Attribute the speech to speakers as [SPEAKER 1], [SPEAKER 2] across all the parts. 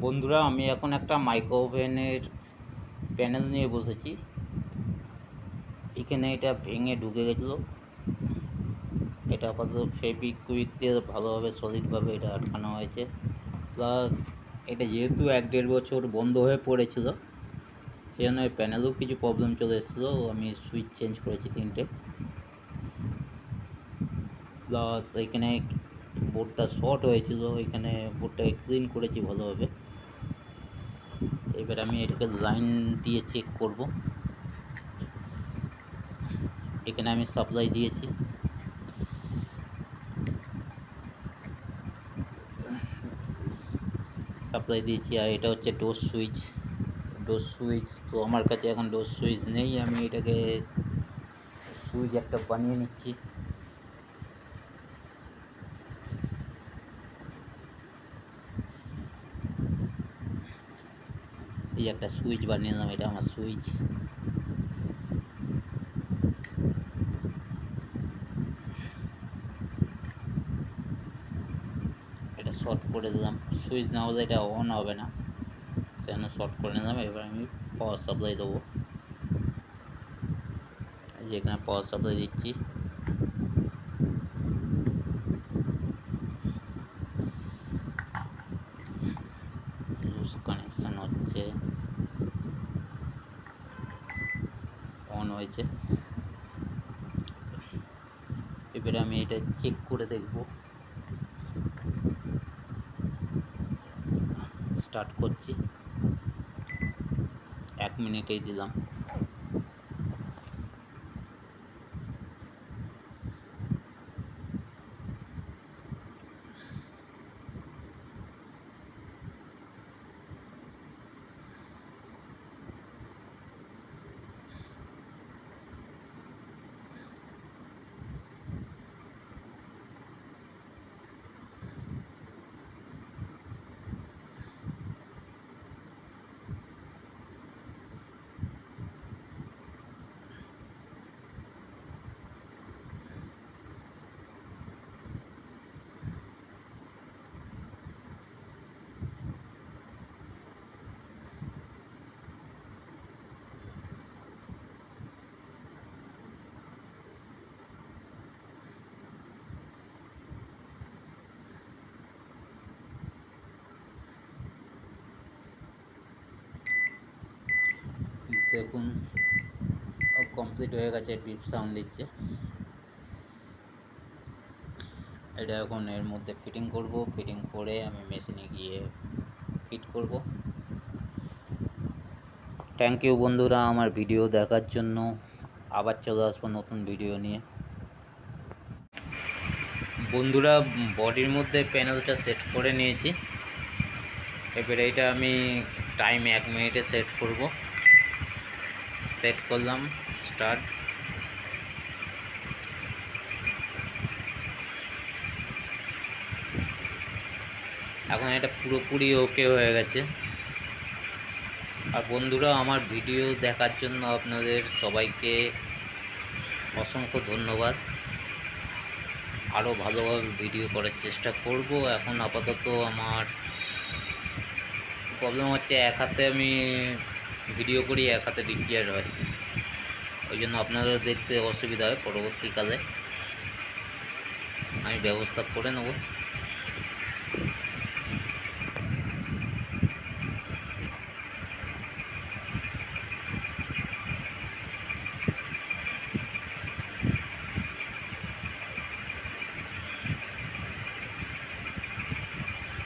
[SPEAKER 1] বন্ধুরা, আমি এখন একটা মাইক্রো ওভেনের প্যানেল নিয়ে বসেছি। এখানে এটা ভেঙে ঢুকে গেছিলো। এটা আপাতত ফেভিকুইক দিয়ে ভালোভাবে সলিডভাবে এটা আটকানো হয়েছে। প্লাস এটা যেহেতু 1-1.5 বছর বন্ধ হয়ে পড়েছিল, সেজন্য এই প্যানেলেও কিছু প্রবলেম চলে এসেছিলো। আমি সুইচ চেঞ্জ করেছি 3টে। প্লাস এখানে বোর্ডটা শর্ট হয়েছিল, এখানে বোর্ডটাকে ক্লিন করেছি ভালোভাবে। এবার আমি এটাকে লাইন দিয়ে চেক করব। এখানে আমি সাপ্লাই দিয়েছি। আর এটা হচ্ছে ডোর সুইচ। তো আমার কাছে এখন ডোর সুইচ নেই, আমি এটাকে সুইচ একটা বানিয়ে নিচ্ছি। এই একটা সুইচ বানিয়ে নিলাম, এটা আমার সুইচ। এটা শর্ট করে দিলাম, সুইচ না হলে এটা অন হবে না, সেজন্য শর্ট করে নিলাম। এবার আমি পাওয়ার সাপ্লাই দেবো। যেখানে পাওয়ার সাপ্লাই দিচ্ছি, লুজ কানেকশন হচ্ছে, অন হয়েছে। এবারে আমি এটা চেক করে দেখব। স্টার্ট করছি, 1 মিনিটেই দিলাম। দেখুন কমপ্লিট হয়ে গেছে, বিপ সাউন্ড দিচ্ছে। এটা এখন এর মধ্যে ফিটিং করব। ফিটিং করে আমি মেশিনে গিয়ে ফিট করব। থ্যাংক ইউ বন্ধুরা আমার ভিডিও দেখার জন্য। আবার চলে আসবো নতুন ভিডিও নিয়ে। বন্ধুরা, বডির মধ্যে প্যানেলটা সেট করে নিয়েছি। এবারে এটা আমি টাইম 1 মিনিটে সেট করব। সেট করলাম, স্টার্ট। এখন এটা পুরোপুরি ওকে হয়ে গেছে। আর বন্ধুরা, আমার ভিডিও দেখার জন্য আপনাদের সবাইকে অসংখ্য ধন্যবাদ। আরও ভালোভাবে ভিডিও করার চেষ্টা করব। এখন আপাতত আমার প্রবলেম হচ্ছে, এক হাতে আমি ভিডিও করি, এক হাতে ডিপিআর হয়, ওই জন্য আপনাদের দেখতে অসুবিধা হয়। পরবর্তীকালে আমি ব্যবস্থা করে নেব।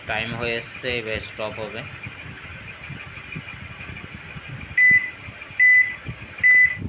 [SPEAKER 1] টাইম হয়ে এসছে, এবার স্টপ হবে।